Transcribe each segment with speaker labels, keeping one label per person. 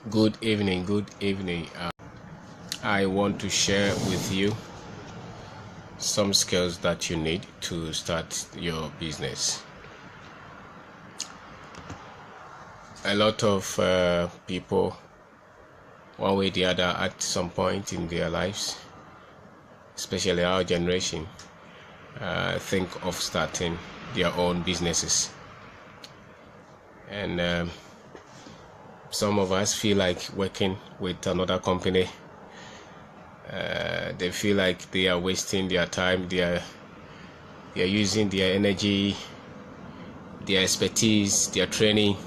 Speaker 1: Good evening. I want to share with you some skills that you need to start your business. A lot of people, one way or the other, at some point in their lives, especially our generation, think of starting their own businesses. And some of us feel like working with another company. They feel like they are wasting their time. They are using their energy, their expertise, their training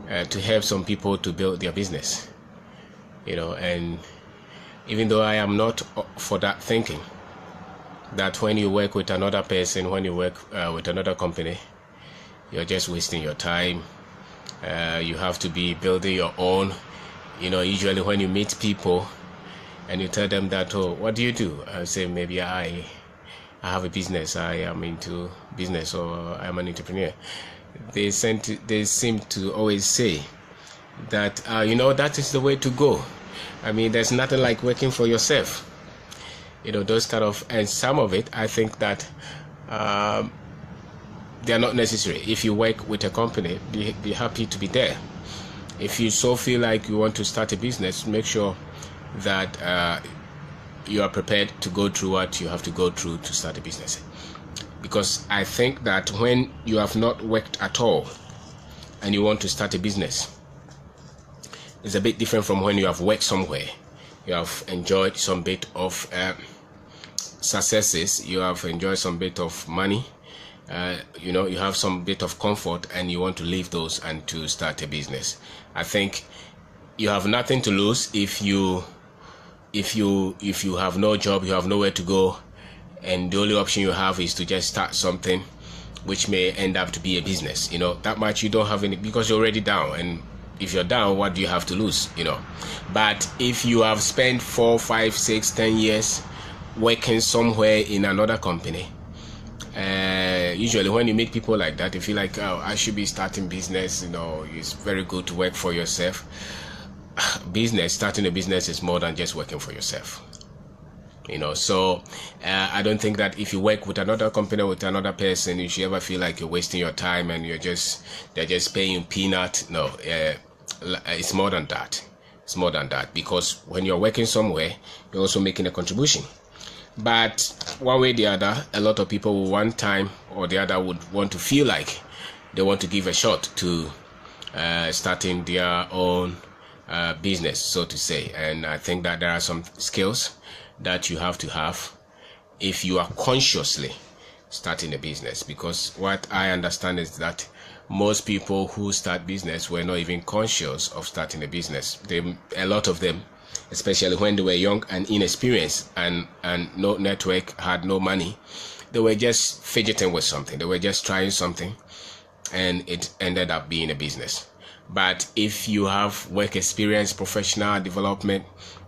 Speaker 1: to help some people to build their business. And even though I am not for that thinking, that when you work with another person, when you work with another company, you're just wasting your time. You have to be building your own. Usually when you meet people and you tell them that, oh, what do you do? I say, maybe I have a business. I am into business, or I'm an entrepreneur. They seem to always say that, that is the way to go. I mean, there's nothing like working for yourself. Those kind of, and some of it, I think that they are not necessary. If you work with a company, be happy to be there. If you so feel like you want to start a business, make sure that you are prepared to go through what you have to go through to start a business. Because I think that when you have not worked at all and you want to start a business, it's a bit different from when you have worked somewhere. You have enjoyed some bit of successes, you have enjoyed some bit of money, you have some bit of comfort, and you want to leave those and to start a business. I think you have nothing to lose if you have no job, you have nowhere to go, and the only option you have is to just start something which may end up to be a business. That much you don't have any, because you're already down, and if you're down, what do you have to lose? But if you have spent 4, 5, 6, 10 years working somewhere in another company, usually when you meet people like that, you feel like, oh, I should be starting business. It's very good to work for yourself. Starting a business is more than just working for yourself. So I don't think that if you work with another company, with another person, you should ever feel like you're wasting your time and they're just paying you peanut. No, it's more than that. It's more than that, because when you're working somewhere, you're also making a contribution. But one way or the other, a lot of people one time or the other would want to feel like they want to give a shot to starting their own business, so to say. And I think that there are some skills that you have to have if you are consciously starting a business, because what I understand is that most people who start business were not even conscious of starting a business. A lot of them, especially when they were young and inexperienced and no network, had no money, they were just fidgeting with something. They were just trying something, and it ended up being a business. But if you have work experience, professional development,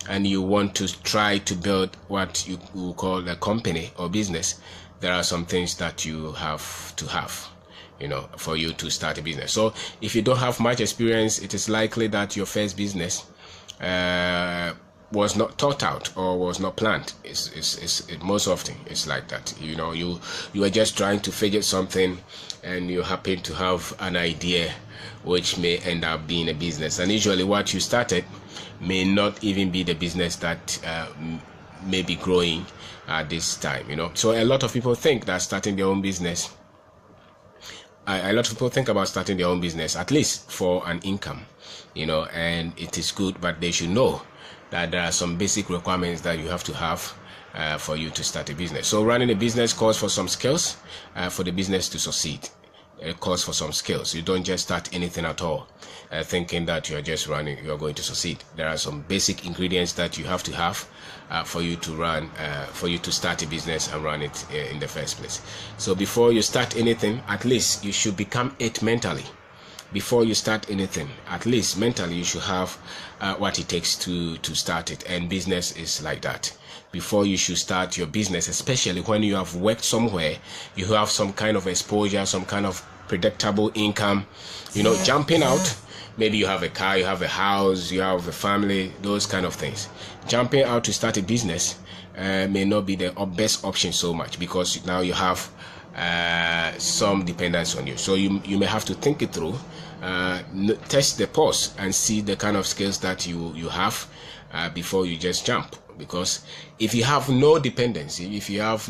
Speaker 1: and you want to try to build what you call a company or business, there are some things that you have to have, for you to start a business. So if you don't have much experience, it is likely that your first business was not thought out or was not planned. Most often it's like that. You are just trying to figure something, and you happen to have an idea which may end up being a business. And usually what you started may not even be the business that may be growing at this time. So a lot of people think that starting their own business, a lot of people think about starting their own business at least for an income, and it is good, but they should know that there are some basic requirements that you have to have for you to start a business. So running a business calls for some skills for the business to succeed. It calls for some skills. You don't just start anything at all thinking that you're going to succeed. There are some basic ingredients that you have to have for you to start a business and run it in the first place. So before you start anything, at least you should become it mentally. Before you start anything, at least mentally you should have what it takes to start it. And business is like that. Before you should start your business, especially when you have worked somewhere, you have some kind of exposure, some kind of predictable income. Jumping out Maybe you have a car, you have a house, you have a family, those kind of things. Jumping out to start a business may not be the best option so much, because now you have some dependence on you. So you may have to think it through, test the pause and see the kind of skills that you have before you just jump. Because if you have no dependency, if you have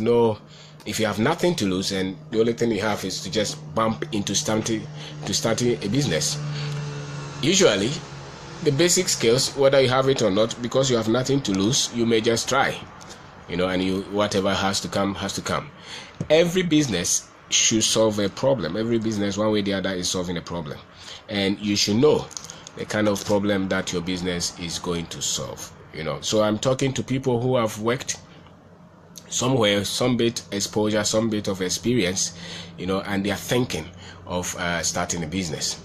Speaker 1: nothing to lose, and the only thing you have is to just bump into starting a business, usually the basic skills, whether you have it or not, because you have nothing to lose, you may just try, and whatever has to come has to come. Every business should solve a problem. Every business, one way or the other, is solving a problem, and you should know the kind of problem that your business is going to solve. So I'm talking to people who have worked somewhere, some bit exposure, some bit of experience, and they are thinking of starting a business.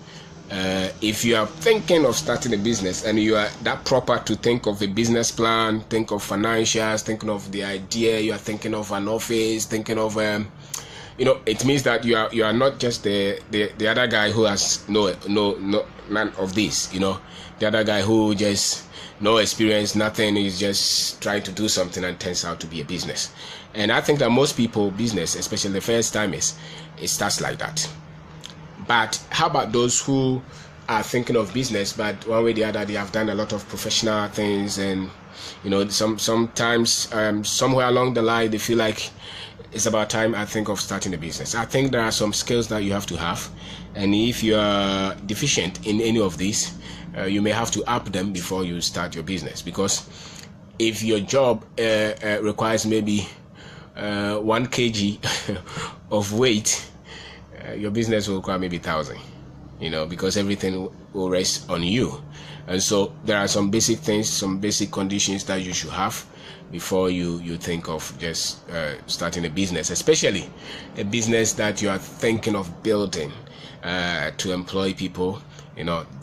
Speaker 1: If you are thinking of starting a business and you are that proper to think of a business plan, think of financials, thinking of the idea, you are thinking of an office, thinking of it means that you are not just the other guy who has none of this. The other guy who just no experience, nothing, is just trying to do something and turns out to be a business. And I think that most people business, especially the first timers, it starts like that. But how about those who are thinking of business, but one way or the other they have done a lot of professional things, and sometimes somewhere along the line they feel like it's about time I think of starting a business. I think there are some skills that you have to have, and if you are deficient in any of these, you may have to up them before you start your business. Because if your job requires maybe 1 kg of weight, your business will require maybe 1,000, because everything will rest on you. And so there are some basic things, some basic conditions that you should have before you think of just starting a business, especially a business that you are thinking of building to employ people,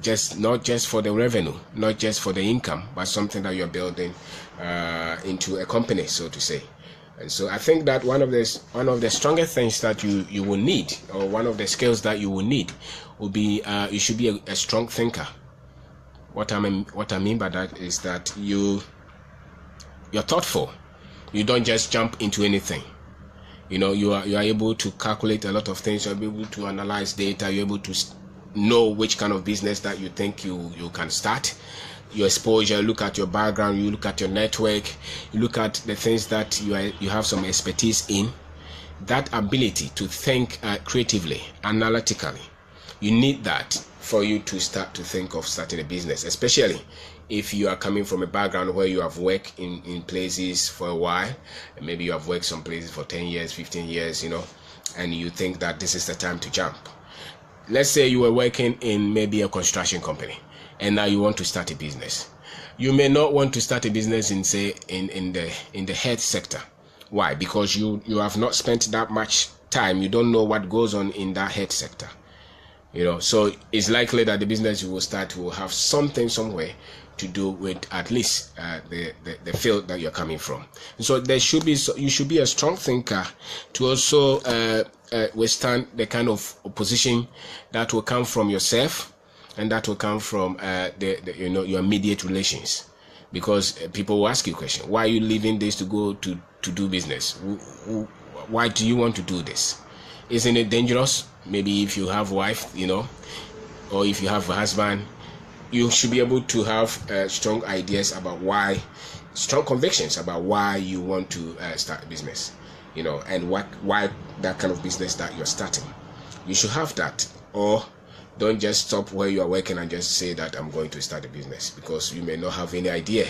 Speaker 1: just not just for the revenue, not just for the income, but something that you're building into a company, so to say. And so I think that one of the strongest things that you will need, or one of the skills that you will need, will be you should be a strong thinker. What I mean by that is that you're thoughtful. You don't just jump into anything. You are able to calculate a lot of things. You're able to analyze data. You're able to know which kind of business that you think you can start. Your exposure, look at your background, you look at your network, you look at the things that you have some expertise in. That ability to think creatively, analytically, you need that for you to start to think of starting a business, especially if you are coming from a background where you have worked in places for a while, and maybe you have worked some places for 10 years, 15 years, and you think that this is the time to jump. Let's say you were working in maybe a construction company, and now you want to start a business. You may not want to start a business in the health sector. Why? Because you have not spent that much time. You don't know what goes on in that health sector. So it's likely that the business you will start will have something somewhere to do with at least the field that you're coming from. So you should be a strong thinker to also withstand the kind of opposition that will come from yourself, and that will come from your immediate relations. Because people will ask you a question: why are you leaving this to go to do business? Why do you want to do this? Isn't it dangerous? Maybe if you have a wife, or if you have a husband, you should be able to have strong ideas about why, strong convictions about why you want to start a business, and why that kind of business that you're starting. You should have that, or don't just stop where you are working and just say that I'm going to start a business, because you may not have any idea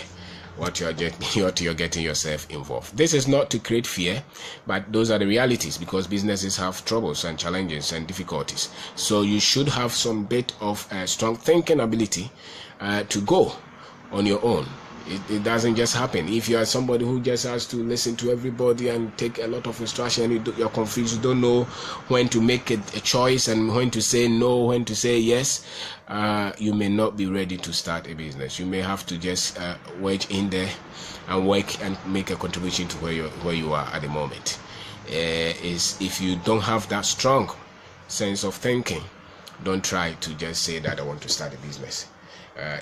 Speaker 1: what you're getting yourself involved. This is not to create fear, but those are the realities, because businesses have troubles and challenges and difficulties. So you should have some bit of strong thinking ability to go on your own. It doesn't just happen. If you are somebody who just has to listen to everybody and take a lot of instruction, you're confused, you don't know when to make a choice and when to say no, when to say yes, you may not be ready to start a business. You may have to just wedge in there and work and make a contribution to where you are at the moment. If you don't have that strong sense of thinking, don't try to just say that I want to start a business,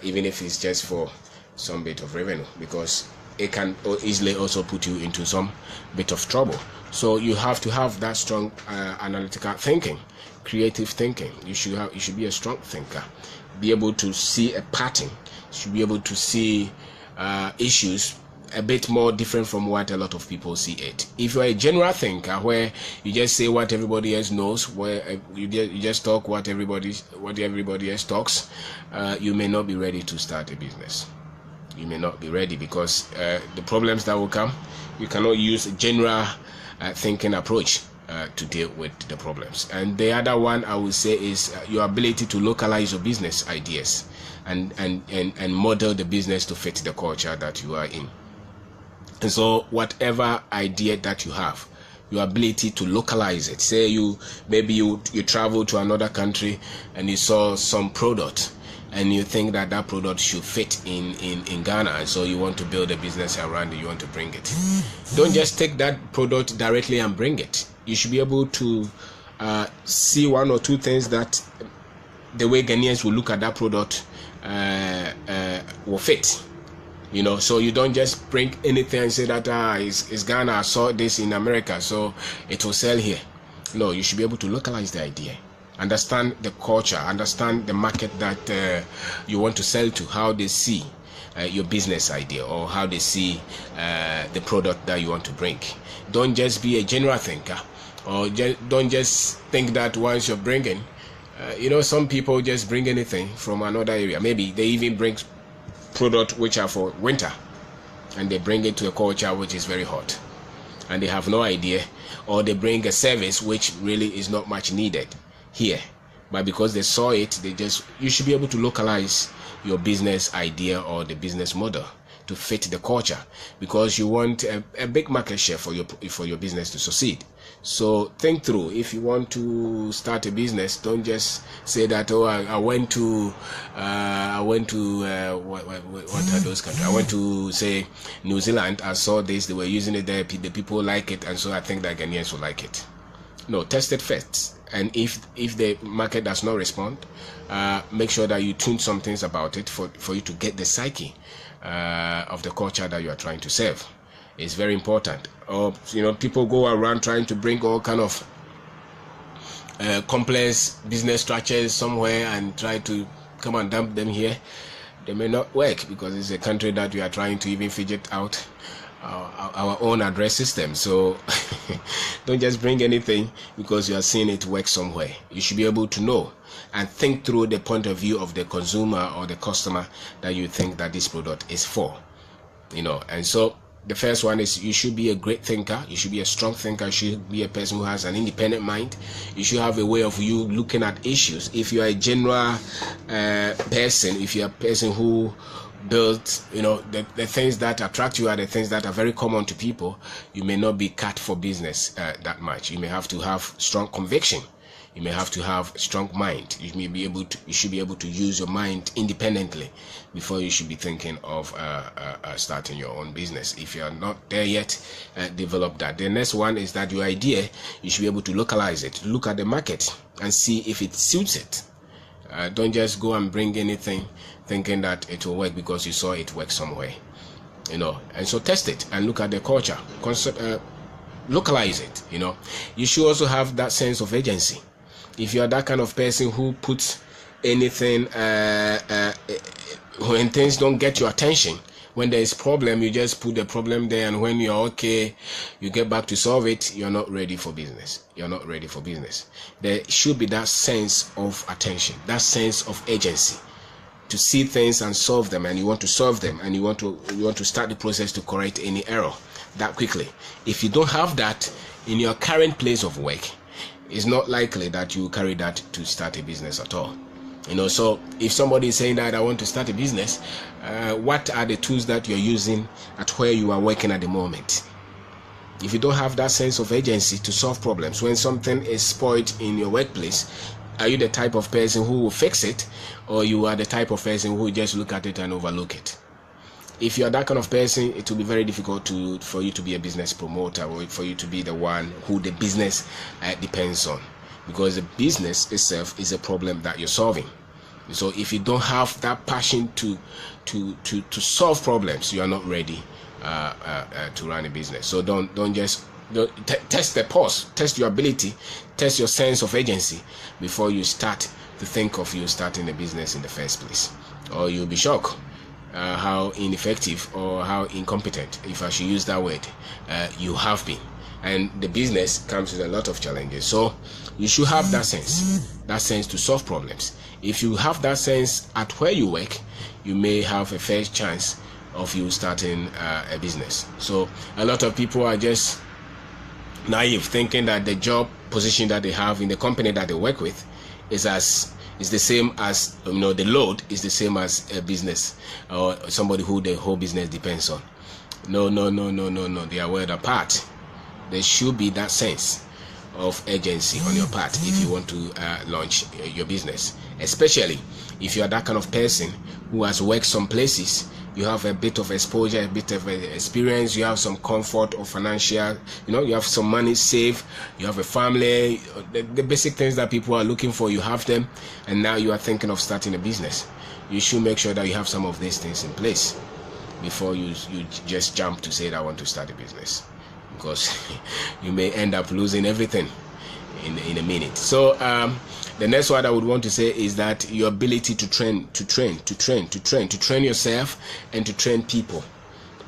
Speaker 1: even if it's just for some bit of revenue, because it can easily also put you into some bit of trouble. So you have to have that strong analytical thinking, creative thinking. You should be a strong thinker, be able to see a pattern, should be able to see issues a bit more different from what a lot of people see it. If you're a general thinker where you just say what everybody else knows, where you just talk what everybody else talks, you may not be ready to start a business. You may not be ready, because the problems that will come, you cannot use a general thinking approach to deal with the problems. And the other one I would say is your ability to localize your business ideas and model the business to fit the culture that you are in. And so whatever idea that you have, your ability to localize it. Say you travel to another country and you saw some product and you think that product should fit in Ghana, and so you want to build a business around it, you want to bring it. Don't just take that product directly and bring it. You should be able to see one or two things that the way Ghanaians will look at that product will fit. So you don't just bring anything and say that it's Ghana, I saw this in America, so it will sell here. No, you should be able to localize the idea, understand the culture, understand the market that you want to sell to, how they see your business idea, or how they see the product that you want to bring. Don't just be a general thinker, or don't just think that once you're bringing, some people just bring anything from another area. Maybe they even bring products which are for winter, and they bring it to a culture which is very hot, and they have no idea, or they bring a service which really is not much needed here, but because they saw it, you should be able to localize your business idea or the business model to fit the culture, because you want a big market share for your business to succeed. So think through. If you want to start a business, don't just say that, I went to what are those countries? I went to, say, New Zealand. I saw this, they were using it there, the people like it, and so I think that Ghanaians will like it. No, test it first. And if the market does not respond, make sure that you tune some things about it for you to get the psyche of the culture that you are trying to serve. It's very important. Or people go around trying to bring all kind of complex business structures somewhere and try to come and dump them here. They may not work, because it's a country that we are trying to even fidget out our own address system. So don't just bring anything because you are seeing it work somewhere. You should be able to know and think through the point of view of the consumer or the customer that you think that this product is for. And so the first one is, you should be a great thinker. You should be a strong thinker. You should be a person who has an independent mind. You should have a way of you looking at issues. If you are a general person, if you're a person who built, the things that attract you are the things that are very common to people, you may not be cut for business that much. You may have to have strong conviction. You may have to have strong mind. You should be able to use your mind independently before you should be thinking of starting your own business. If you are not there yet, develop that. The next one is that your idea, you should be able to localize it. Look at the market and see if it suits it. Don't just go and bring anything thinking that it will work because you saw it work somewhere. And so test it and look at the culture. Localize it. You should also have that sense of agency. If you are that kind of person who puts anything when things don't get your attention, when there is problem, you just put the problem there, and when you're okay, you get back to solve it, you're not ready for business. You're not ready for business. There should be that sense of attention, that sense of agency, to see things and solve them, and you want to solve them, and you want to start the process to correct any error that quickly. If you don't have that in your current place of work, it's not likely that you carry that to start a business at all. So if somebody is saying that I want to start a business, what are the tools that you're using at where you are working at the moment? If you don't have that sense of agency to solve problems, when something is spoiled in your workplace, are you the type of person who will fix it, or you are the type of person who will just look at it and overlook it? If you are that kind of person, it will be very difficult for you to be a business promoter, or for you to be the one who the business depends on. because the business itself is a problem that you're solving. So if you don't have that passion to solve problems, you are not ready to run a business. So don't just test the pulse, test your ability, test your sense of agency before you start to think of you starting a business in the first place, or you'll be shocked how ineffective or how incompetent, if I should use that word, you have been. And the business comes with a lot of challenges. So you should have that sense to solve problems. If you have that sense at where you work, you may have a fair chance of you starting a business. So a lot of people are just naive, thinking that the job position that they have in the company that they work with is the same as, the load is the same as a business or somebody who the whole business depends on. No. They are word apart. There should be that sense of agency on your part if you want to launch your business, especially if you are that kind of person who has worked some places. You have a bit of exposure, a bit of experience, you have some comfort or financial, you have some money saved, you have a family, the basic things that people are looking for, you have them, and now you are thinking of starting a business. You should make sure that you have some of these things in place before you just jump to say that I want to start a business, because you may end up losing everything in a minute. So the next one I would want to say is that your ability to train yourself and to train people.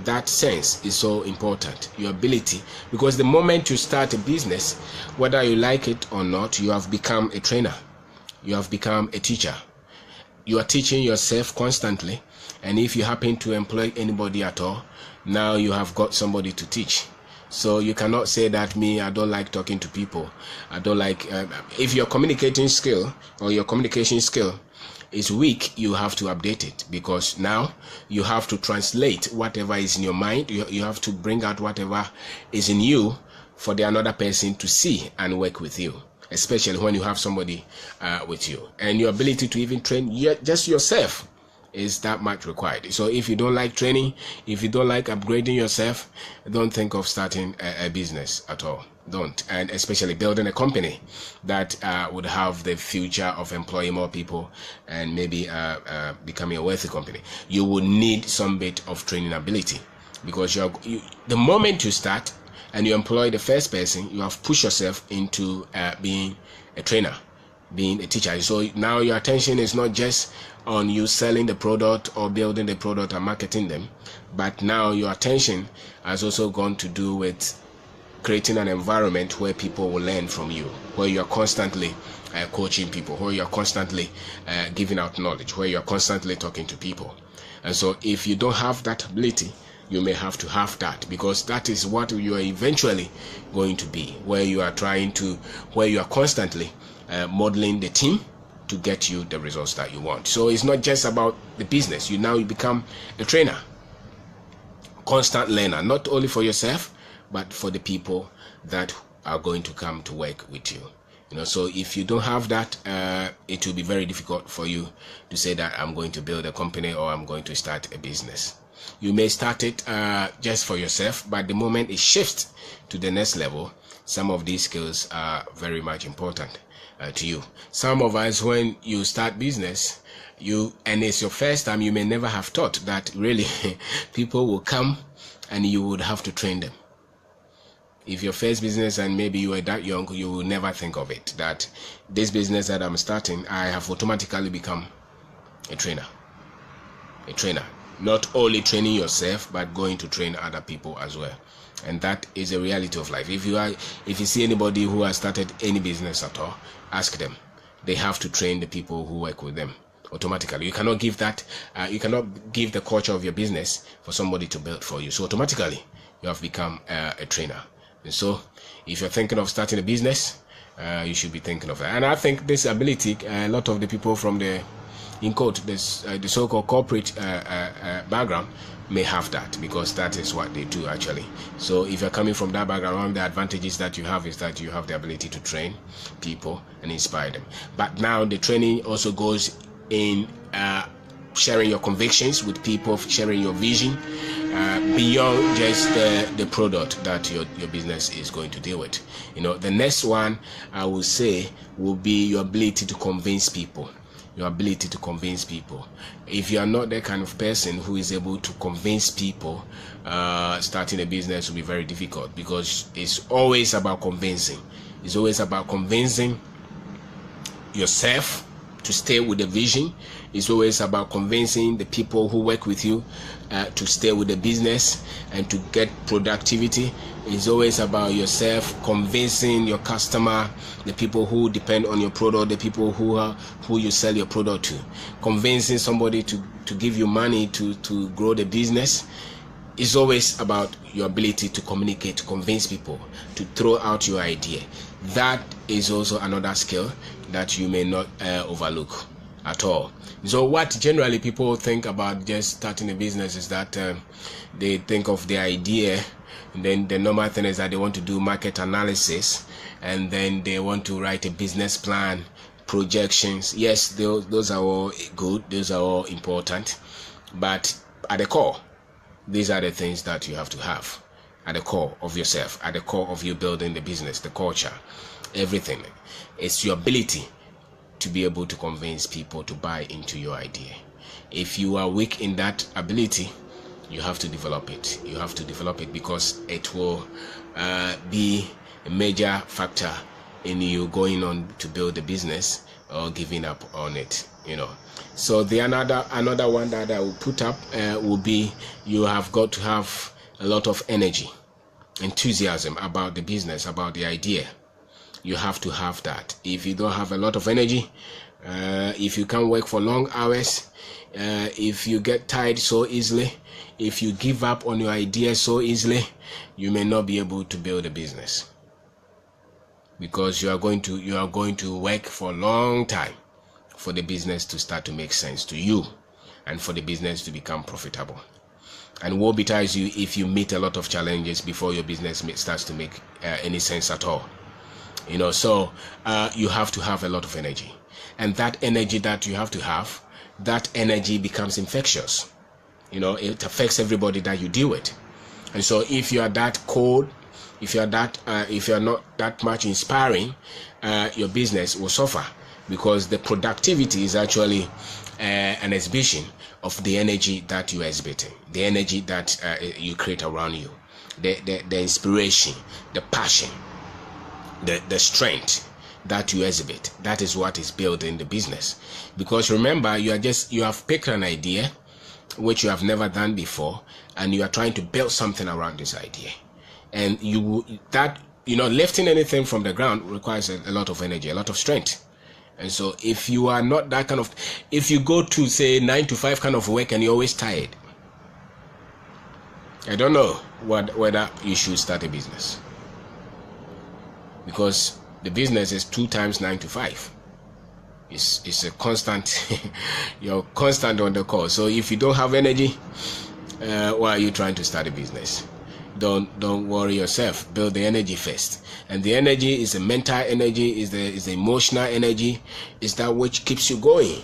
Speaker 1: That sense is so important. Your ability, because the moment you start a business, whether you like it or not, you have become a trainer. You have become a teacher. You are teaching yourself constantly, and if you happen to employ anybody at all, now you have got somebody to teach. So you cannot say that I don't like talking to people. I don't like, if your communicating skill or your communication skill is weak, you have to update it, because now you have to translate whatever is in your mind. You have to bring out whatever is in you for the another person to see and work with you, especially when you have somebody with you. And your ability to even train just yourself is that much required. So if you don't like training, if you don't like upgrading yourself, don't think of starting a business at all. Don't. And especially building a company that would have the future of employing more people and maybe becoming a wealthy company. You will need some bit of training ability, because the moment you start and you employ the first person, you have pushed yourself into being a trainer, being a teacher. So now your attention is not just on you selling the product or building the product and marketing them, but now your attention has also gone to do with creating an environment where people will learn from you, where you are constantly coaching people, where you are constantly giving out knowledge, where you are constantly talking to people. And so if you don't have that ability, you may have to have that, because that is what you are eventually going to be, where you are constantly modeling the team to get you the results that you want. So it's not just about the business. You become a trainer, constant learner, not only for yourself, but for the people that are going to come to work with you. So if you don't have that, it will be very difficult for you to say that I'm going to build a company or I'm going to start a business. You may start it just for yourself, but the moment it shifts to the next level, some of these skills are very much important to you. Some of us, when you start business, and it's your first time, you may never have thought that really people will come and you would have to train them. If your first business and maybe you were that young, you will never think of it, that this business that I'm starting, I have automatically become a trainer. Not only training yourself, but going to train other people as well. And that is a reality of life. If you see anybody who has started any business at all, ask them. They have to train the people who work with them automatically. You cannot give that. You cannot give the culture of your business for somebody to build for you. So automatically, you have become a trainer. And so, if you're thinking of starting a business, you should be thinking of that. And I think this ability, a lot of the people from the so-called corporate background may have that, because that is what they do actually. So if you're coming from that background, one of the advantages that you have is that you have the ability to train people and inspire them. But now the training also goes in sharing your convictions with people, sharing your vision, beyond just the product that your business is going to deal with. The next one I would say will be your ability to convince people. Your ability to convince people. If you are not the kind of person who is able to convince people, starting a business will be very difficult, because it's always about convincing. It's always about convincing yourself to stay with the vision. It's always about convincing the people who work with you to stay with the business and to get productivity. It's always about yourself convincing your customer, the people who depend on your product, the people who you sell your product to. Convincing somebody to give you money to grow the business. It's always about your ability to communicate, to convince people, to throw out your idea. That is also another skill that you may not overlook at all. So what generally people think about just starting a business is that they think of the idea, and then the normal thing is that they want to do market analysis, and then they want to write a business plan, projections. Yes, those are all good, those are all important, but at the core, these are the things that you have to have at the core of yourself, at the core of you building the business, the culture, everything. It's your ability to be able to convince people to buy into your idea. If you are weak in that ability, you have to develop it. You have to develop it, because it will be a major factor in you going on to build a business or giving up on it. So the another one that I will put up will be, you have got to have a lot of energy, enthusiasm about the business, about the idea. You have to have that. If you don't have a lot of energy, if you can't work for long hours, if you get tired so easily, if you give up on your idea so easily, you may not be able to build a business, because you are going to work for a long time for the business to start to make sense to you and for the business to become profitable. And woe betide you if you meet a lot of challenges before your business starts to make any sense at all. So you have to have a lot of energy, and that energy that you have to have, that energy becomes infectious. It affects everybody that you deal with. And so if you are that cold, if you are not that much inspiring, your business will suffer, because the productivity is actually an exhibition of the energy that you are exhibiting, the energy that you create around you, the inspiration, the passion, the strength that you exhibit. That is what is building the business. Because remember, you have picked an idea which you have never done before, and you are trying to build something around this idea. And lifting anything from the ground requires a lot of energy, a lot of strength. And so if you are not that kind of, if you go to say 9 to 5 kind of work and you're always tired, I don't know whether you should start a business, because the business is 2 times 9 to 5. It's a constant. You're constant on the call. So if you don't have energy, why are you trying to start a business? Don't worry yourself. Build the energy first. And the energy is the mental energy, is the emotional energy, is that which keeps you going.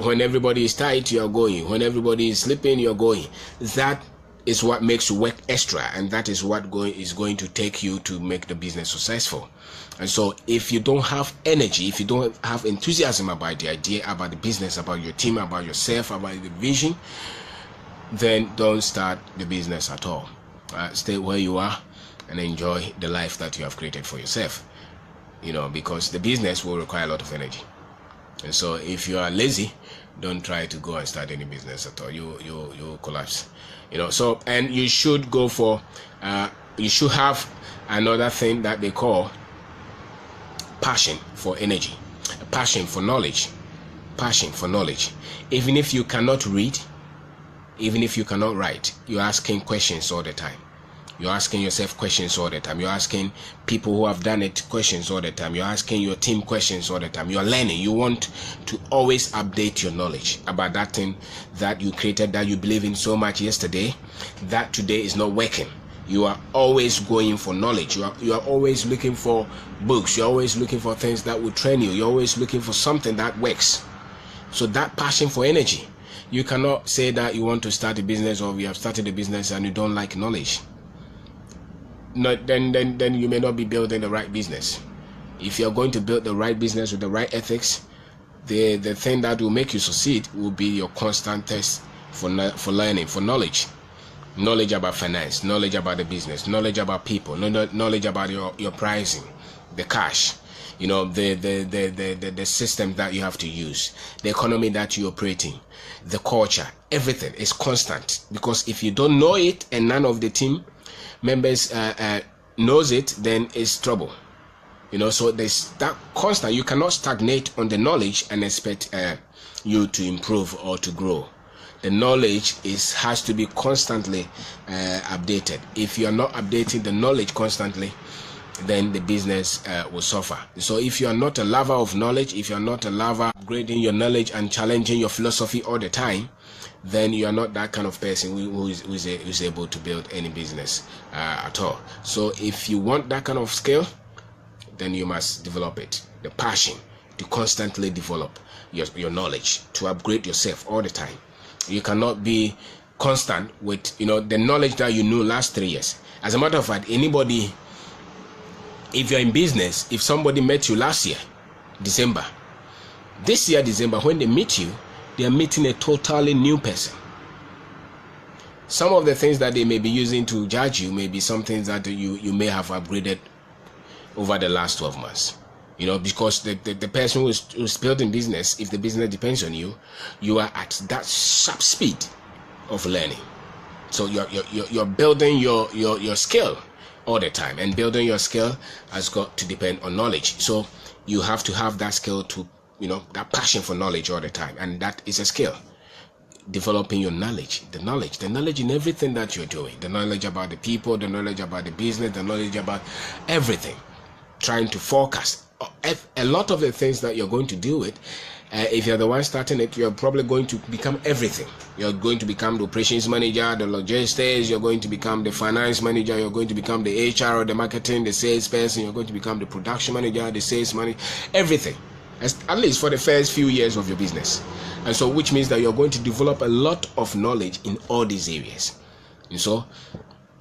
Speaker 1: When everybody is tired, you are going. When everybody is sleeping, you are going. That is what makes you work extra, and that is what is going to take you to make the business successful. And so if you don't have energy, if you don't have enthusiasm about the idea, about the business, about your team, about yourself, about the vision, then don't start the business at all. Stay where you are and enjoy the life that you have created for yourself, because the business will require a lot of energy. And so if you are lazy, don't try to go and start any business at all. You collapse. So, and you should go for you should have another thing that they call passion for energy, passion for knowledge. Even if you cannot read, even if you cannot write, you're asking questions all the time. You're asking yourself questions all the time. You're asking people who have done it questions all the time. You're asking your team questions all the time. You're learning. You want to always update your knowledge about that thing that you created, that you believe in so much yesterday, that today is not working. You are always going for knowledge. You are always looking for books. You're always looking for things that will train you. You're always looking for something that works. So that passion for energy You cannot say that you want to start a business or you have started a business and you don't like knowledge. No, then you may not be building the right business. If you're going to build the right business with the right ethics, the thing that will make you succeed will be your constant test for learning, for knowledge about finance, knowledge about the business, knowledge about people, knowledge about your pricing, the cash, the system that you have to use, the economy that you operate in, the culture. Everything is constant, because if you don't know it and none of the team members knows it, then it's trouble. So there's that constant. You cannot stagnate on the knowledge and expect you to improve or to grow. The knowledge has to be constantly updated. If you are not updating the knowledge constantly, then the business will suffer. So if you are not a lover of knowledge, if you are not a lover of upgrading your knowledge and challenging your philosophy all the time, then you are not that kind of person who is able to build any business at all. So if you want that kind of skill, then you must develop it. The passion to constantly develop your knowledge, to upgrade yourself all the time. You cannot be constant with the knowledge that you knew last 3 years. As a matter of fact, anybody, if you're in business, if somebody met you last year, December, this year, December, when they meet you, they are meeting a totally new person. Some of the things that they may be using to judge you may be some things that you may have upgraded over the last 12 months. Because the person who's building business, if the business depends on you, you are at that sharp speed of learning. So you're building your skill all the time, and building your skill has got to depend on knowledge. So you have to have that skill to, that passion for knowledge all the time, and that is a skill. Developing your knowledge, the knowledge in everything that you're doing, the knowledge about the people, the knowledge about the business, the knowledge about everything. Trying to forecast a lot of the things that you're going to deal with. If you're the one starting it, you're probably going to become everything. You're going to become the operations manager, the logistics, you're going to become the finance manager, you're going to become the HR or the marketing, the sales person, you're going to become the production manager, the sales manager, everything, at least for the first few years of your business. And so, which means that you're going to develop a lot of knowledge in all these areas. And so,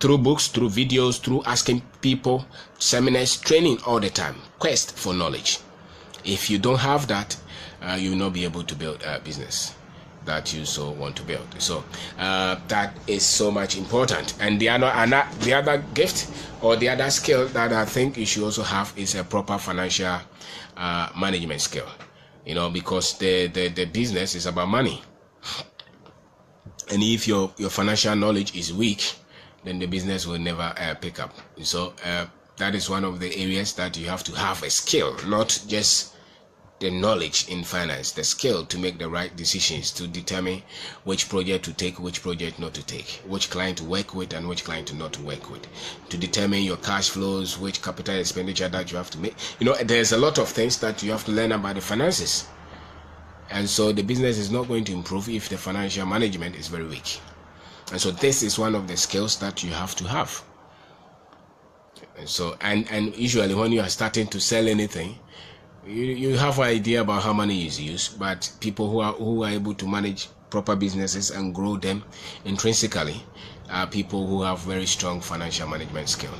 Speaker 1: through books, through videos, through asking people, seminars, training all the time, quest for knowledge. If you don't have that, you will not be able to build a business that you so want to build. So that is so much important. And the other gift or the other skill that I think you should also have is a proper financial management skill. Because the business is about money. And if your financial knowledge is weak, then the business will never pick up. So that is one of the areas that you have to have a skill, not just the knowledge in finance, the skill to make the right decisions, to determine which project to take, which project not to take, which client to work with and which client to not work with, to determine your cash flows, which capital expenditure that you have to make. There's a lot of things that you have to learn about the finances. And so the business is not going to improve if the financial management is very weak. And so this is one of the skills that you have to have. And so and usually when you are starting to sell anything, you have an idea about how money is used, but people who are able to manage proper businesses and grow them intrinsically are people who have very strong financial management skill.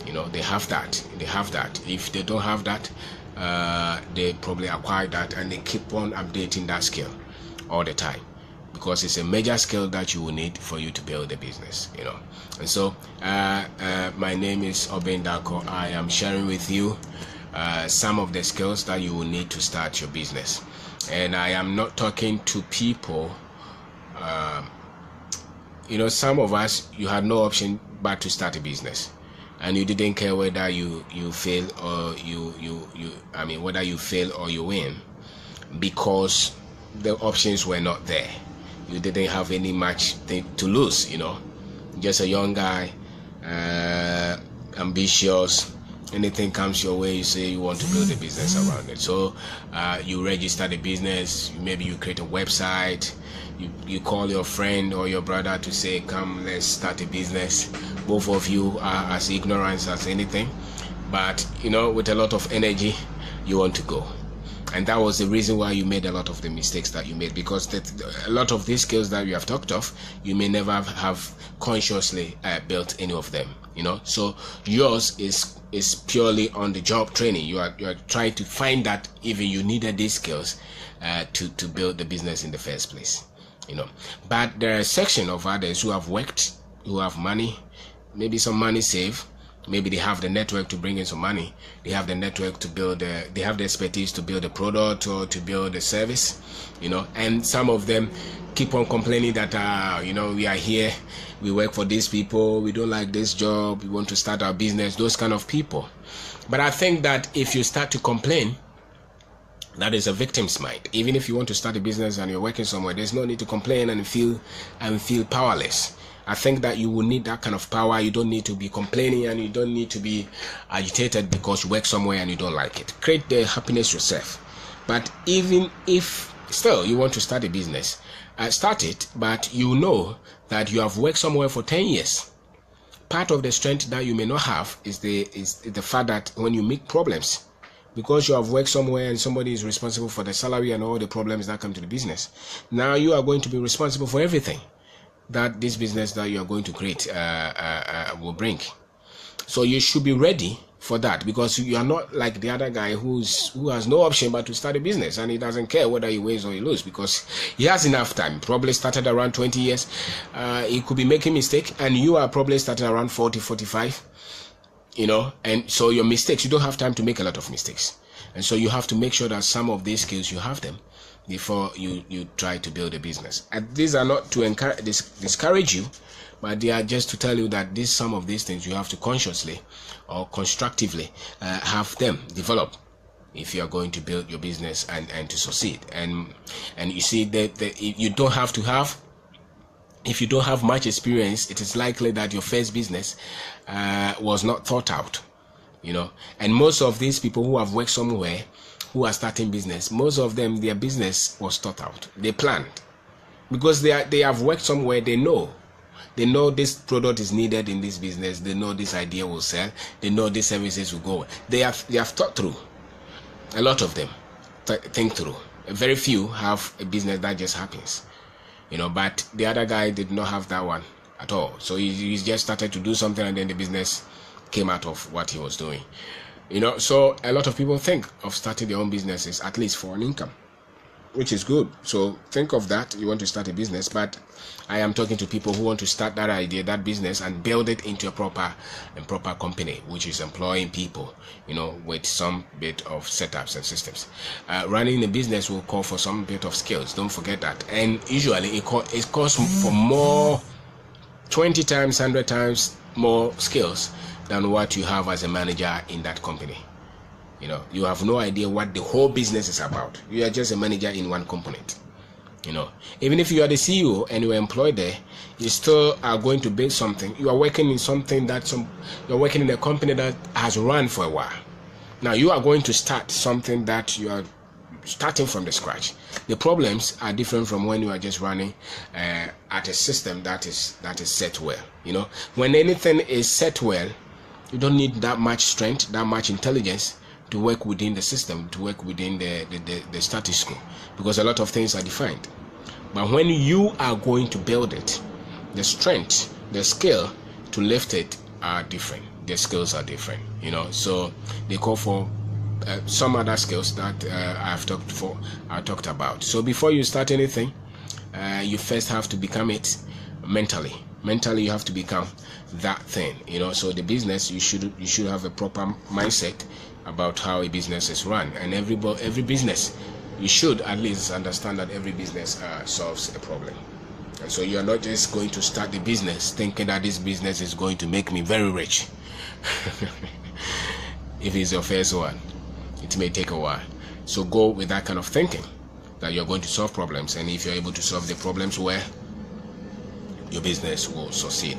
Speaker 1: They have that. If they don't have that, they probably acquire that, and they keep on updating that skill all the time, because it's a major skill that you will need for you to build a business. And so my name is Obendako. I am sharing with you some of the skills that you will need to start your business. And I am not talking to people, some of us, you had no option but to start a business, and you didn't care whether you fail or whether you fail or you win, because the options were not there. You didn't have any much thing to lose, just a young guy, ambitious. Anything comes your way, you say you want to build a business around it. So you register the business, maybe you create a website, you call your friend or your brother to say, come, let's start a business. Both of you are as ignorant as anything, but with a lot of energy, you want to go. And that was the reason why you made a lot of the mistakes that you made, because a lot of these skills that you have talked of, you may never have consciously built any of them, so yours is purely on the job training. You are trying to find that even you needed these skills to build the business in the first place, but there are a section of others who have worked, who have money, maybe some money saved. Maybe they have the network to bring in some money. They have the network to build. They have the expertise to build a product or to build a service, And some of them keep on complaining that, we are here, we work for these people, we don't like this job, we want to start our business. Those kind of people. But I think that if you start to complain, that is a victim's mind. Even if you want to start a business and you're working somewhere, there's no need to complain and feel powerless. I think that you will need that kind of power. You don't need to be complaining, and you don't need to be agitated because you work somewhere and you don't like it. Create the happiness yourself. But even if still you want to start a business, start it, but you know that you have worked somewhere for 10 years. Part of the strength that you may not have is the fact that when you make problems, because you have worked somewhere and somebody is responsible for the salary and all the problems that come to the business, now you are going to be responsible for everything that this business that you are going to create will bring. So you should be ready for that, because you are not like the other guy who has no option but to start a business, and he doesn't care whether he wins or he loses, because he has enough time. Probably started around 20 years. He could be making mistake, and you are probably starting around 40, 45, and so your mistakes, you don't have time to make a lot of mistakes. And so you have to make sure that some of these skills you have them before you try to build a business. And these are not to discourage you, but they are just to tell you that some of these things you have to consciously or constructively have them develop if you are going to build your business and to succeed. And you see that you don't have to have, if you don't have much experience, it is likely that your first business was not thought out, and most of these people who have worked somewhere, who are starting business, most of them, their business was thought out. They planned, because they have worked somewhere. They know this product is needed in this business. They know this idea will sell. They know these services will go. They have thought through. A lot of them think through. Very few have a business that just happens, but the other guy did not have that one at all. So he just started to do something, and then the business came out of what he was doing. So a lot of people think of starting their own businesses, at least for an income, which is good. So think of that. You want to start a business, but I am talking to people who want to start that idea, that business, and build it into a proper company, which is employing people, with some bit of setups and systems. Running a business will call for some bit of skills. Don't forget that. And usually it costs for more, 20 times, 100 times more skills than what you have as a manager in that company. You have no idea what the whole business is about. You are just a manager in one component. Even if you are the CEO and you are employed there, you still are going to build something. You are working in something you're working in a company that has run for a while. Now you are going to start something that you are starting from the scratch. The problems are different from when you are just running at a system that is set well. When anything is set well, you don't need that much strength, that much intelligence to work within the system, to work within the status quo, because a lot of things are defined. But when you are going to build it, the strength, the skill to lift it are different. The skills are different, So they call for some other skills that I talked about. So before you start anything, you first have to become it mentally. Mentally, you have to become that thing, So the business, you should have a proper mindset about how a business is run. And every business, you should at least understand that every business solves a problem. And so you are not just going to start the business thinking that this business is going to make me very rich. If it's your first one, it may take a while. So go with that kind of thinking, that you're going to solve problems. And if you're able to solve the problems well, your business will succeed.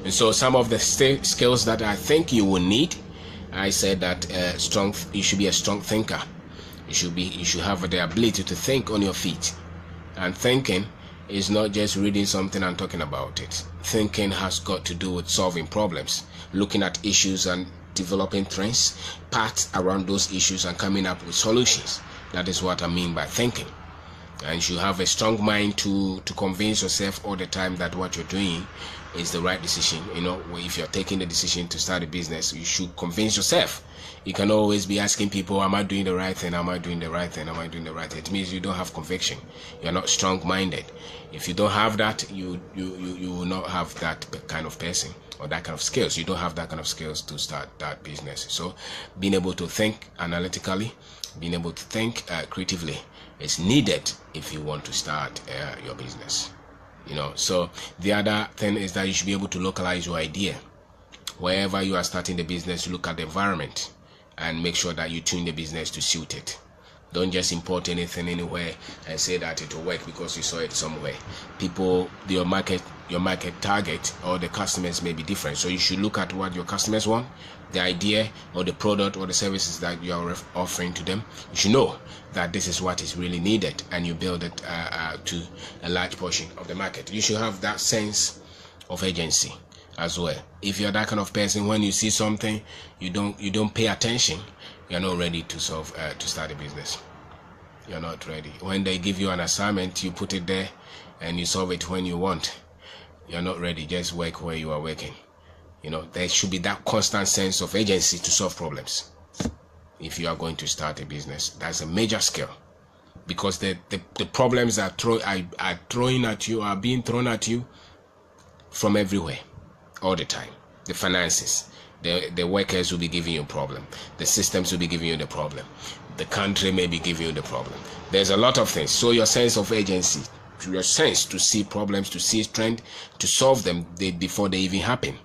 Speaker 1: And so some of the skills that I think you will need, I said that you should be a strong thinker. You should have the ability to think on your feet. And thinking is not just reading something and talking about it. Thinking has got to do with solving problems, looking at issues and developing trends, paths around those issues, and coming up with solutions. That is what I mean by thinking. And you have a strong mind to convince yourself all the time that what you're doing is the right decision. If you're taking the decision to start a business, you should convince yourself. You can always be asking people, am I doing the right thing? Am I doing the right thing? Am I doing the right thing? It means you don't have conviction. You're not strong-minded. If you don't have that, you will not have that kind of person or that kind of skills. You don't have that kind of skills to start that business. So being able to think analytically, being able to think creatively is needed if you want to start your business. So the other thing is that you should be able to localize your idea. Wherever you are starting the business, look at the environment and make sure that you tune the business to suit it. Don't just import anything anywhere and say that it will work because you saw it somewhere. People, your market target or the customers may be different. So you should look at what your customers want, the idea or the product or the services that you are offering to them. You should know that this is what is really needed, and you build it to a large portion of the market. You should have that sense of agency as well. If you're that kind of person, when you see something, you don't pay attention, you're not ready to start a business. You're not ready. When they give you an assignment, you put it there and you solve it when you want. You're not ready. Just work where you are working. There should be that constant sense of agency to solve problems. If you are going to start a business, that's a major skill, because the problems are being thrown at you from everywhere all the time. The finances, the workers will be giving you a problem. The systems will be giving you the problem. The country may be giving you the problem. There's a lot of things. So your sense of agency, your sense to see problems, to see trend, to solve them before they even happen,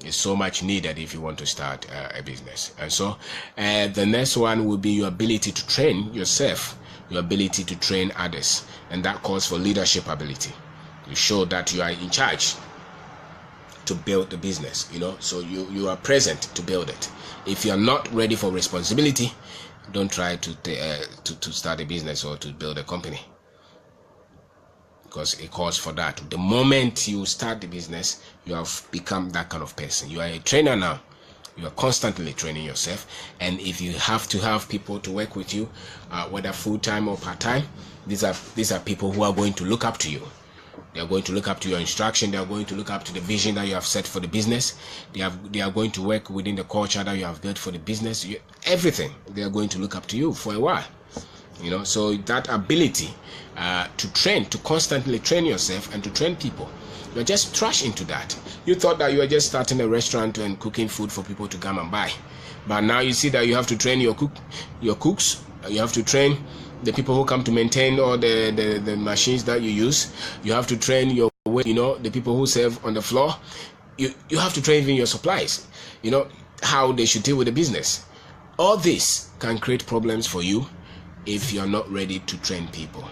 Speaker 1: is so much needed if you want to start a business. And so the next one will be your ability to train yourself, your ability to train others, and that calls for leadership ability. You show that you are in charge to build the business, so you are present to build it. If you are not ready for responsibility, don't try to start a business or to build a company, because it calls for that. The moment you start the business, you have become that kind of person. You are a trainer now. You are constantly training yourself, and if you have to have people to work with you, whether full-time or part-time, these are people who are going to look up to you. They are going to look up to your instruction. They are going to look up to the vision that you have set for the business. They are going to work within the culture that you have built for the business. Everything. They are going to look up to you for a while. So that ability to constantly train yourself and to train people, you're just trash into that. You thought that you were just starting a restaurant and cooking food for people to come and buy, but now you see that you have to train your cooks. You have to train the people who come to maintain all the machines that you use. You have to train the people who serve on the floor. You have to train even your supplies, how they should deal with the business. All this can create problems for you if you're not ready to train people.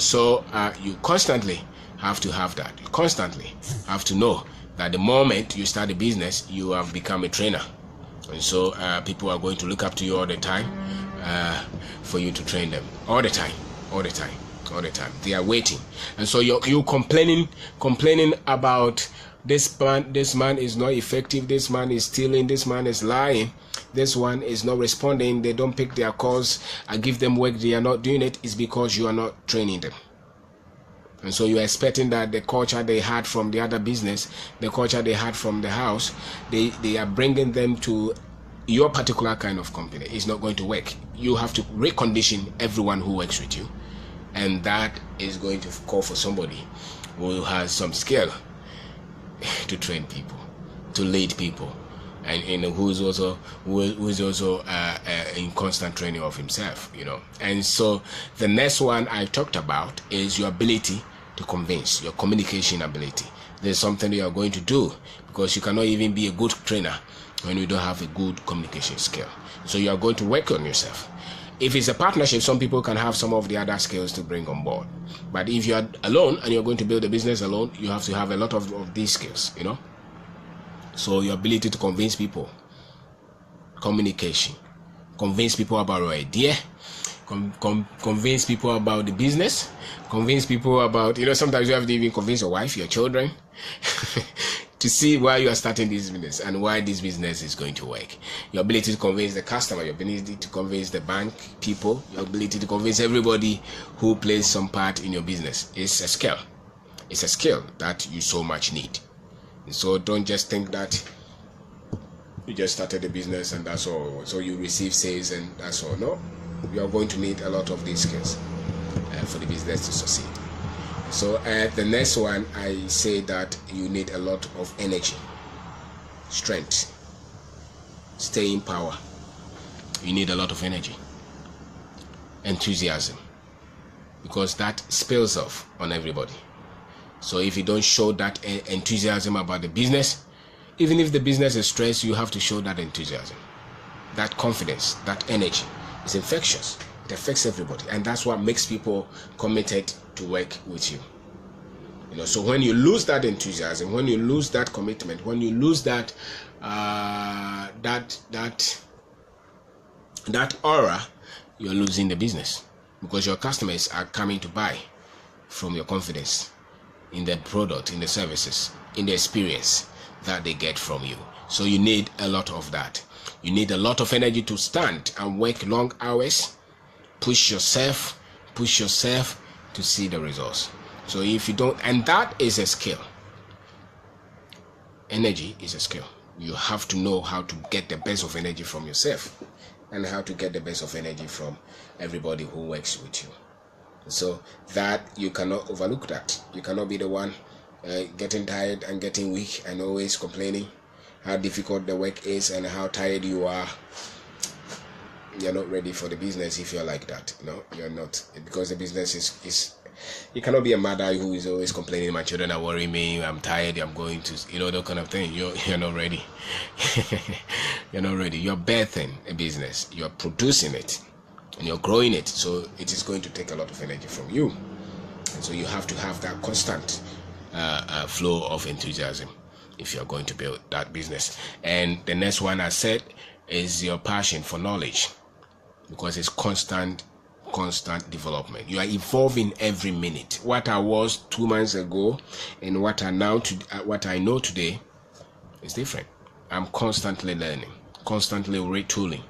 Speaker 1: So you constantly have to have that. You constantly have to know that the moment you start a business, you have become a trainer. And so people are going to look up to you all the time for you to train them. All the time. They are waiting. And so you're complaining about this man is not effective, this man is stealing, this man is lying, this one is not responding, they don't pick their calls, I give them work, they are not doing it. Is because you are not training them. And so you are expecting that the culture they had from the other business, the culture they had from the house, they are bringing them to your particular kind of company. It's not going to work. You have to recondition everyone who works with you, and that is going to call for somebody who has some skill to train people, to lead people, and who is also in constant training of himself. And so the next one I talked about is your ability to convince, your communication ability. There's something you are going to do, because you cannot even be a good trainer when you don't have a good communication skill. So you are going to work on yourself. If it's a partnership, some people can have some of the other skills to bring on board. But if you are alone and you're going to build a business alone, you have to have a lot of these skills, So your ability to convince people, communication, convince people about your idea, convince people about the business, convince people about, sometimes you have to even convince your wife, your children, to see why you are starting this business and why this business is going to work. Your ability to convince the customer, your ability to convince the bank people, your ability to convince everybody who plays some part in your business is a skill. It's a skill that you so much need. So don't just think that you just started a business and that's all. So you receive sales and that's all. No, you are going to need a lot of these skills for the business to succeed. So the next one, I say that you need a lot of energy, strength, staying power. You need a lot of energy, enthusiasm, because that spills off on everybody. So if you don't show that enthusiasm about the business, even if the business is stressed, you have to show that enthusiasm, that confidence, that energy. It's infectious. It affects everybody, and that's what makes people committed to work with you. So when you lose that enthusiasm, when you lose that commitment, when you lose that that aura, you're losing the business, because your customers are coming to buy from your confidence in the product, in the services, in the experience that they get from you. So you need a lot of that. You need a lot of energy to stand and work long hours. Push yourself to see the results. So if you don't, and that is a skill. Energy is a skill. You have to know how to get the best of energy from yourself and how to get the best of energy from everybody who works with you. So that you cannot overlook that. You cannot be the one getting tired and getting weak and always complaining how difficult the work is and how tired you are. You're not ready for the business if you're like that. No, you're not, because the business is you cannot be a mother who is always complaining, my children are worrying me, I'm tired, I'm going to, that kind of thing. You're not ready. You're not ready. You're birthing a business, you're producing it and you're growing it, so it is going to take a lot of energy from you, and so you have to have that constant flow of enthusiasm if you're going to build that business. And the next one I said is your passion for knowledge, because it's constant development. You are evolving every minute. What I was 2 months ago and what I know today is different. I'm constantly learning, constantly retooling,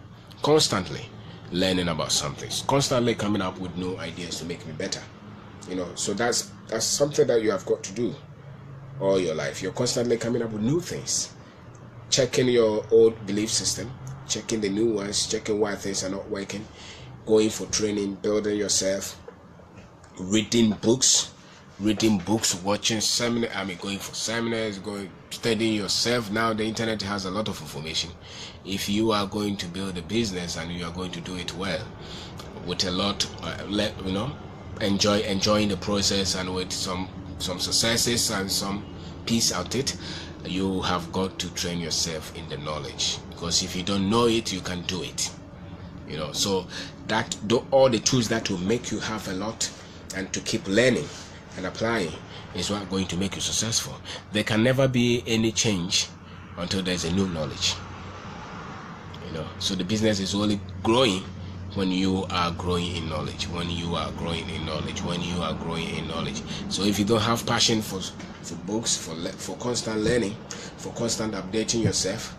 Speaker 1: constantly learning about something, constantly coming up with new ideas to make me better. So that's something that you have got to do all your life. You're constantly coming up with new things, checking your old belief system, checking the new ones, checking why things are not working, going for training, building yourself, reading books, watching seminars, going for seminars, studying yourself. Now the internet has a lot of information. If you are going to build a business and you are going to do it well, with a lot, enjoying the process, and with some successes and some peace out it, you have got to train yourself in the knowledge, because if you don't know it, you can do it. So that all the tools that will make you have a lot and to keep learning and applying is what going to make you successful. There can never be any change until there's a new knowledge. So the business is only growing when you are growing in knowledge, So if you don't have passion for books, for constant learning, for constant updating yourself,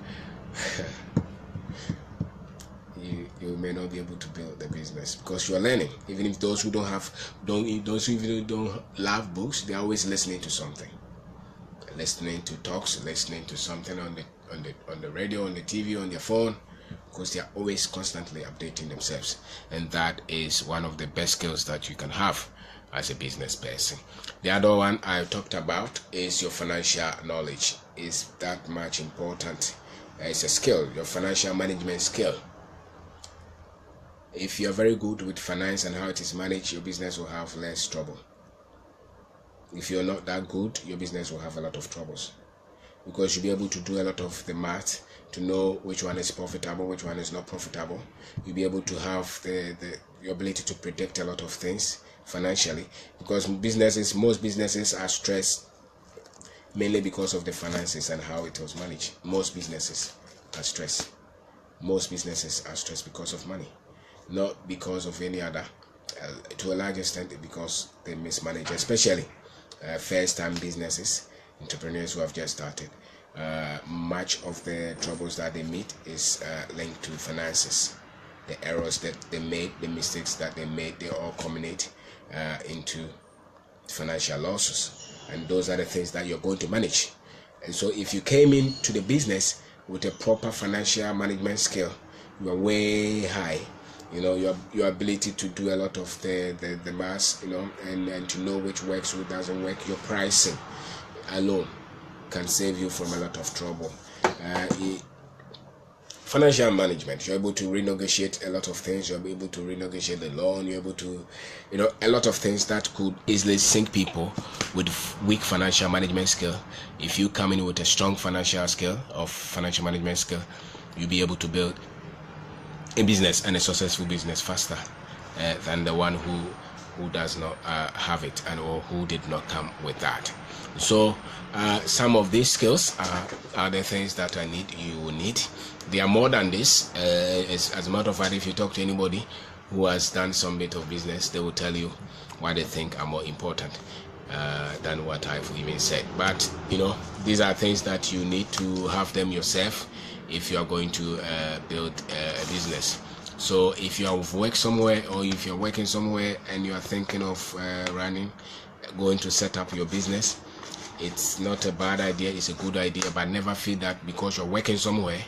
Speaker 1: you may not be able to build the business, because you are learning. Even if those who don't love books, they're always listening to something, listening to talks, listening to something on the radio, on the TV, on their phone, because they are always constantly updating themselves. And that is one of the best skills that you can have as a business person. The other one I talked about is your financial knowledge. Is that much important? It's a skill, your financial management skill. If you're very good with finance and how it is managed, your business will have less trouble. If you're not that good, your business will have a lot of troubles, because you'll be able to do a lot of the math to know which one is profitable, which one is not profitable. You'll be able to have your ability to predict a lot of things financially, because most businesses are stressed mainly because of the finances and how it was managed. Most businesses are stressed because of money, not because of any other, to a large extent because they mismanage, especially first-time businesses. entrepreneurs who have just started, much of the troubles that they meet is linked to finances. The errors that they made, the mistakes that they made, they all culminate into financial losses, and those are the things that you're going to manage. And so if you came into the business with a proper financial management skill, you are way high. Your ability to do a lot of the maths, and to know which works, which doesn't work. Your pricing alone can save you from a lot of trouble. Financial management, you're able to renegotiate a lot of things. You're able to renegotiate the loan. You're able to, a lot of things that could easily sink people with weak financial management skill. If you come in with a strong financial management skill, you'll be able to build a business and a successful business faster than the one who does not have it or who did not come with that. So some of these skills are the things that you will need. They are more than this. As a matter of fact, if you talk to anybody who has done some bit of business, they will tell you what they think are more important than what I've even said. But these are things that you need to have them yourself if you are going to build a business. So if you have worked somewhere, or if you're working somewhere and you are thinking of going to set up your business, it's not a bad idea, it's a good idea, but never feel that because you're working somewhere,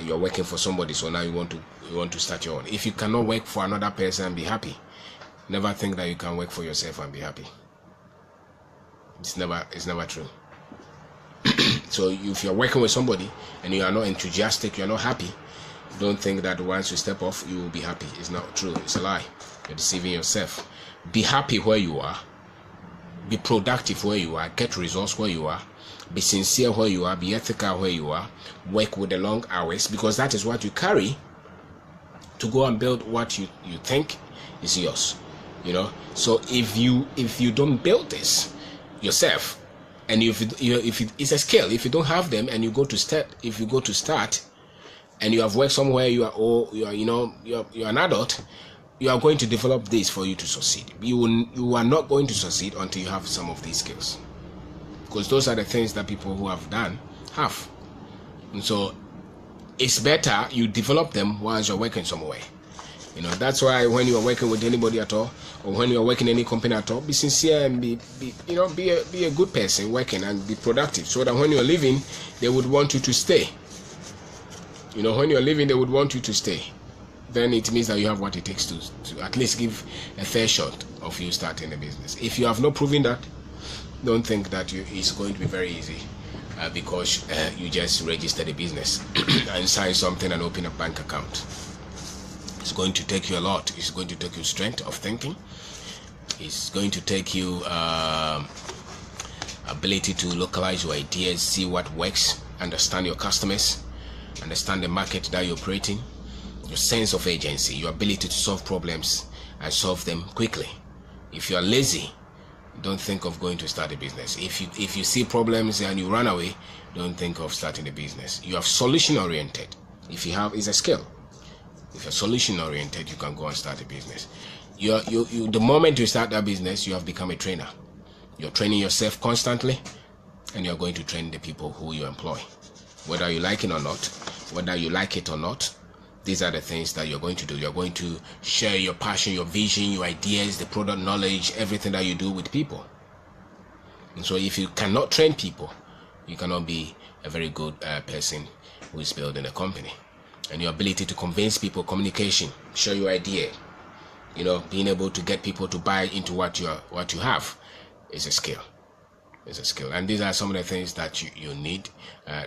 Speaker 1: you're working for somebody, so now you want to start your own. If you cannot work for another person and be happy, never think that you can work for yourself and be happy. It's never true. So if you're working with somebody and you are not enthusiastic, you're not happy, don't think that once you step off you will be happy. It's not true. It's a lie. You're deceiving yourself. Be happy where you are. Be productive where you are. Get results where you are. Be sincere where you are. Be ethical where you are. Work with the long hours, because that is what you carry to go and build what you think is yours. So if you don't build this yourself, and if it's a skill, if you don't have them and you go to start and you have worked somewhere, you're an adult, you are going to develop this for you to succeed. You are not going to succeed until you have some of these skills, because those are the things that people who have done have. And so it's better you develop them while you're working somewhere. That's why when you are working with anybody at all, or when you are working in any company at all, be sincere and be a good person working and be productive, so that when you are leaving, they would want you to stay. When you are leaving, they would want you to stay. Then it means that you have what it takes to at least give a fair shot of you starting a business. If you have not proven that, don't think that it's going to be very easy because you just registered a business and signed something and open a bank account. It's going to take you a lot. It's going to take you strength of thinking. It's going to take you ability to localize your ideas, see what works, understand your customers, understand the market that you're operating, your sense of agency, your ability to solve problems and solve them quickly. If you are lazy, don't think of going to start a business. If you see problems and you run away, don't think of starting a business. You are solution oriented. It's a skill. If you're solution oriented, you can go and start a business. The moment you start that business, you have become a trainer. You're training yourself constantly, and you're going to train the people who you employ. Whether you like it or not, these are the things that you're going to do. You're going to share your passion, your vision, your ideas, the product knowledge, everything that you do with people. And so if you cannot train people, you cannot be a very good person who is building a company. And your ability to convince people, communication, share your idea, being able to get people to buy into what you have is a skill. It's a skill. And these are some of the things that you need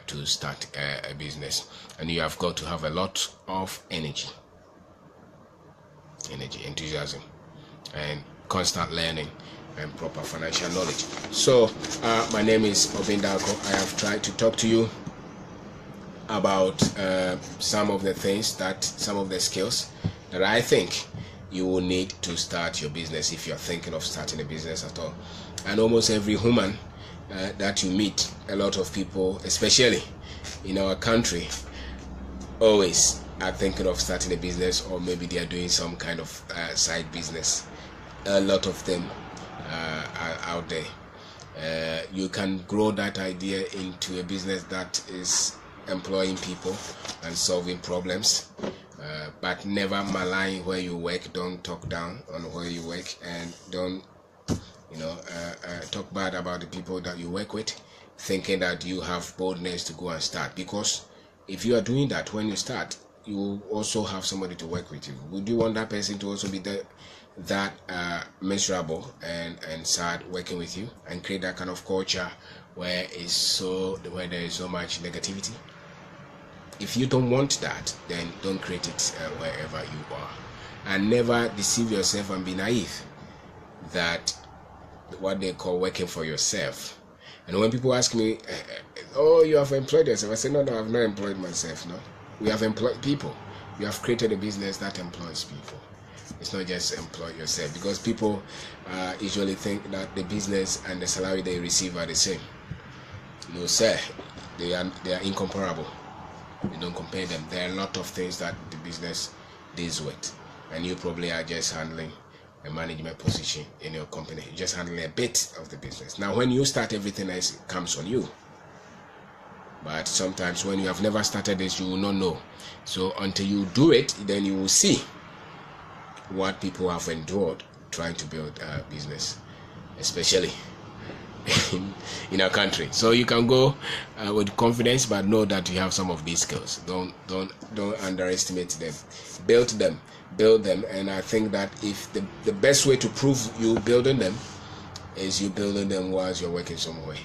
Speaker 1: to start a business. And you have got to have a lot of energy, enthusiasm, and constant learning and proper financial knowledge. So my name is Kwabena. I have tried to talk to you about some of the skills that I think you will need to start your business if you're thinking of starting a business at all. And almost every human that you meet, a lot of people, especially in our country, always are thinking of starting a business, or maybe they are doing some kind of side business. A lot of them are out there. You can grow that idea into a business that is employing people and solving problems, but never malign where you work. Don't talk down on where you work, and don't talk bad about the people that you work with, thinking that you have boldness to go and start. Because if you are doing that when you start, you will also have somebody to work with you. Would you want that person to also be that miserable and sad working with you, and create that kind of culture where there is so much negativity? If you don't want that, then don't create it wherever you are. And never deceive yourself and be naive that what they call working for yourself. And when people ask me, oh, you have employed yourself, I say, no, I've not employed myself. No, we have employed people. You have created a business that employs people. It's not just employ yourself, because people usually think that the business and the salary they receive are the same. No, sir, they are incomparable. You don't compare them. There are a lot of things that the business deals with, and you probably are just handling a management position in your company. You're just handling a bit of the business. Now, when you start, everything else comes on you. But sometimes when you have never started this, you will not know. So until you do it, then you will see what people have endured trying to build a business, especially in our country. So you can go with confidence, but know that you have some of these skills. Don't underestimate them. Build them. And I think that if the best way to prove you building them is you building them whilst you're working somewhere.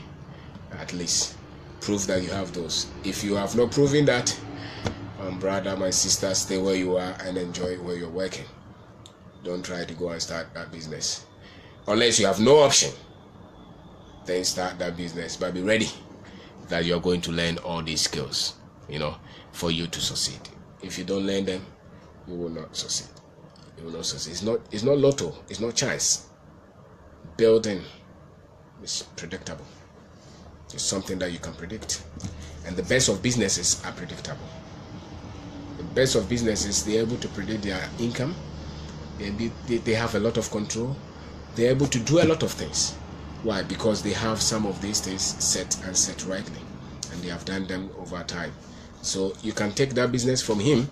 Speaker 1: At least prove that you have those. If you have not proven that, brother, my sister, stay where you are and enjoy where you're working. Don't try to go and start that business unless you have no option. Then start that business, but be ready that you're going to learn all these skills, for you to succeed. If you don't learn them, you will not succeed. You will not succeed. It's not lotto. It's not chance. Building is predictable. It's something that you can predict, and the best of businesses are predictable. The best of businesses, they're able to predict their income. They have a lot of control. They're able to do a lot of things. Why? Because they have some of these things set rightly, and they have done them over time. So you can take that business from him,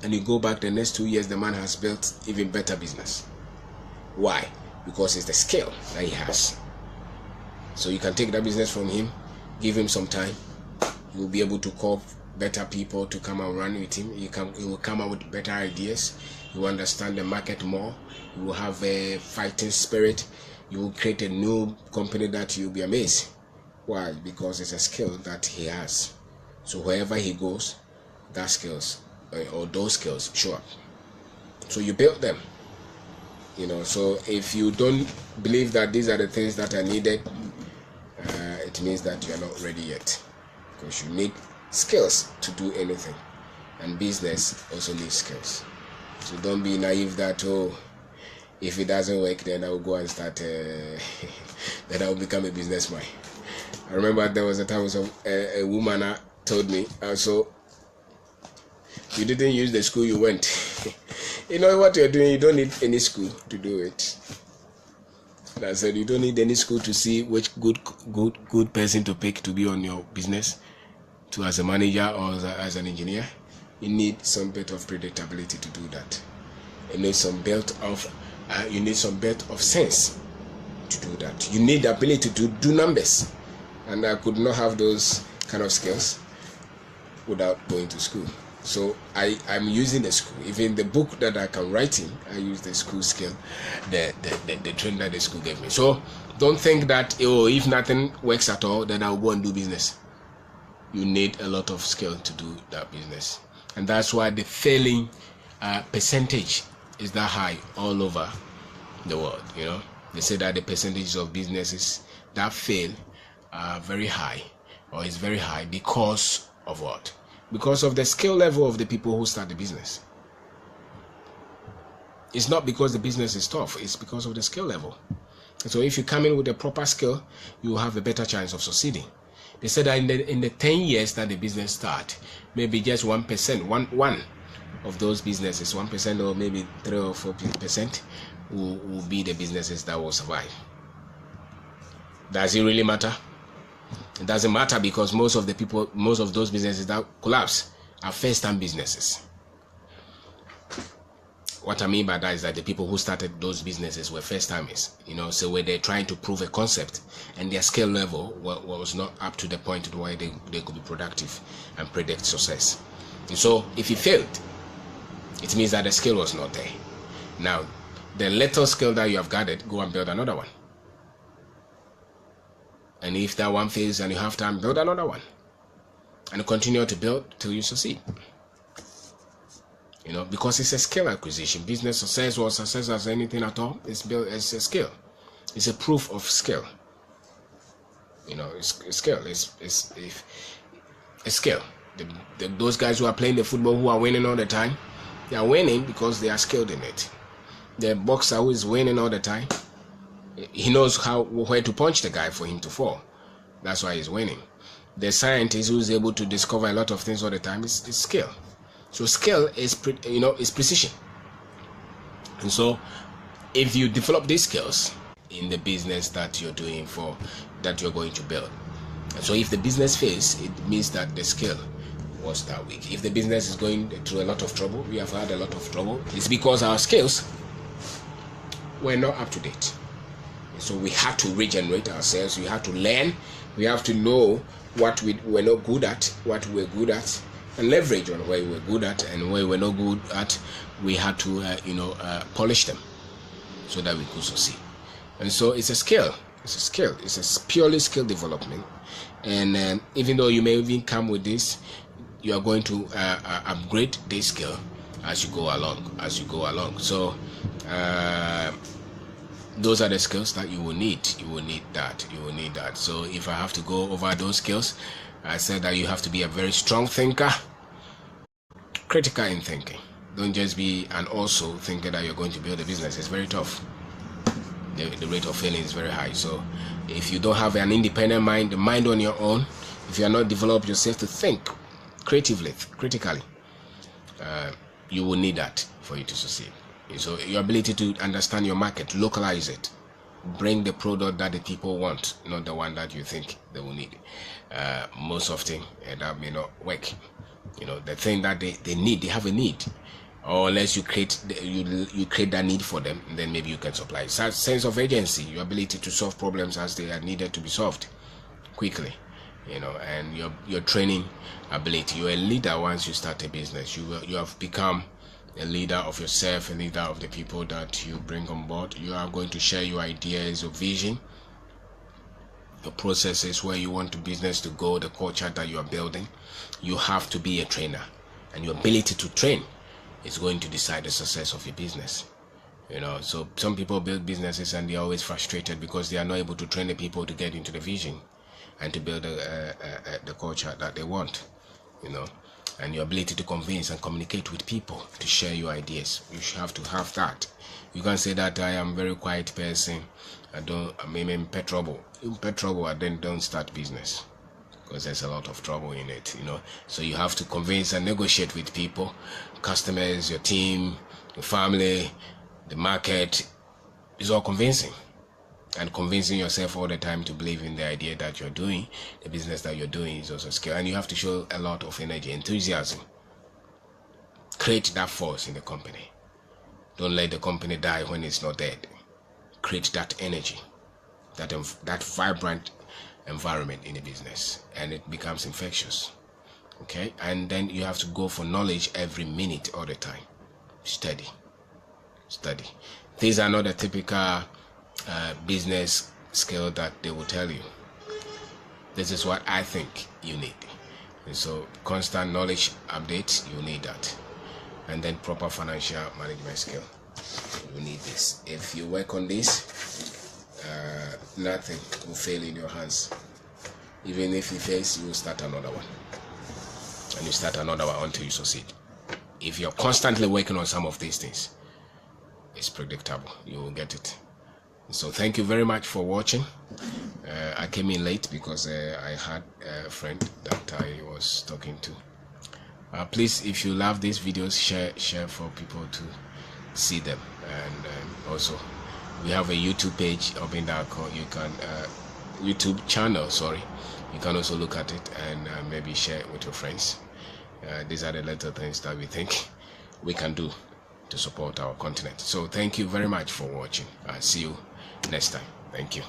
Speaker 1: and you go back the next 2 years, the man has built even better business. Why? Because it's the skill that he has. So you can take that business from him, give him some time. You will be able to call better people to come and run with him. He will come up with better ideas. You will understand the market more. You will have a fighting spirit. You will create a new company that you'll be amazed. Why? Because it's a skill that he has. So wherever he goes, that skills or those skills show up. So you build them. So if you don't believe that these are the things that are needed, it means that you are not ready yet, because you need skills to do anything, and business also needs skills. So don't be naive that, if it doesn't work, then I will go and start then I will become a businessman. I remember there was a time a woman told me, so you didn't use the school you went. You know what you're doing, you don't need any school to do it. And I said, you don't need any school to see which good person to pick to be on your business, to as a manager or as an engineer. You need some bit of predictability to do that. You need some bit of sense to do that. You need the ability to do numbers, and I could not have those kind of skills without going to school. So I'm using the school. Even the book that I can write in, I use the school skill, the training that the school gave me. So don't think that, if nothing works at all, then I'll go and do business. You need a lot of skill to do that business, and that's why the failing percentage is that high all over the world. They say that the percentage of businesses that fail are very high, or is very high, because of what? Because of the skill level of the people who start the business. It's not because the business is tough, it's because of the skill level. So if you come in with a proper skill, you will have a better chance of succeeding. They said that in the 10 years that the business start, maybe just 1%, one of those businesses, 1% or maybe 3 or 4% will be the businesses that will survive. Does it really matter? It doesn't matter, because most of those businesses that collapse are first-time businesses. What I mean by that is that the people who started those businesses were first-timers, so where they're trying to prove a concept, and their skill level was not up to the point where they could be productive and predict success. And so if you failed, it means that the skill was not there. Now, the little skill that you have gathered, go and build another one. And if that one fails and you have time, build another one. And continue to build till you succeed. Because it's a skill acquisition. Business success or success as anything at all, it's a skill. It's a proof of skill. It's a skill. It's a skill. Those guys who are playing the football, who are winning all the time, they are winning because they are skilled in it. The boxer who is winning all the time, he knows where to punch the guy for him to fall. That's why he's winning. The scientist who is able to discover a lot of things all the time is skill. So skill is precision. And so if you develop these skills in the business that you're doing that you're going to build, and so if the business fails, it means that the skill was that weak. If the business is going through a lot of trouble, we have had a lot of trouble, it's because our skills were not up to date. So we had to regenerate ourselves. We had to learn. We have to know what we were not good at, what we were good at, and leverage on where we were good at and where we were not good at. We had to polish them so that we could succeed. And so it's a skill. It's a skill. It's a purely skill development. And even though you may even come with this, you are going to upgrade this skill as you go along. So those are the skills that you will need. You will need that. So if I have to go over those skills, I said that you have to be a very strong thinker, critical in thinking. Don't just be an also thinker that you're going to build a business. It's very tough. The rate of failing is very high. So if you don't have an independent mind, the mind on your own, if you are not developed yourself to think creatively, critically, you will need that for you to succeed. So your ability to understand your market, localize it, bring the product that the people want, not the one that you think they will need. Most often that may not work. The thing that they need, they have a need, or unless you create that need for them, then maybe you can supply. Sense of agency, your ability to solve problems as they are needed to be solved quickly, and your training ability. You're a leader once you start a business. You have become a leader of yourself, a leader of the people that you bring on board. You are going to share your ideas, your vision, the processes, where you want the business to go, the culture that you are building. You have to be a trainer, and your ability to train is going to decide the success of your business. So some people build businesses and they're always frustrated because they are not able to train the people to get into the vision and to build the culture that they want. And your ability to convince and communicate with people, to share your ideas. You should have to have that. You can't say that I am a very quiet person, I'm in trouble. In trouble, and then don't start business, because there's a lot of trouble in it, So you have to convince and negotiate with people, customers, your team, your family, the market. It's all convincing. And convincing yourself all the time to believe in the idea that you're doing, the business that you're doing, is also a skill. And you have to show a lot of energy, enthusiasm. Create that force in the company. Don't let the company die when it's not dead. Create that energy, that vibrant environment in the business, and it becomes infectious. Okay? And then you have to go for knowledge every minute, all the time. Study. These are not the typical business skill that they will tell you. This is what I think you need. And so constant knowledge updates, you need that. And then proper financial management skill, you need this. If you work on this, nothing will fail in your hands. Even if it fails, you will start another one, and you start another one until you succeed. If you're constantly working on some of these things, it's predictable, you will get it. So thank you very much for watching. I came in late because I had a friend that I was talking to. Please, if you love these videos, share for people to see them. And also, we have a YouTube page, Kwabena. You can YouTube channel. Sorry, you can also look at it and maybe share it with your friends. These are the little things that we think we can do to support our continent. So thank you very much for watching. I'll see you next time. Thank you.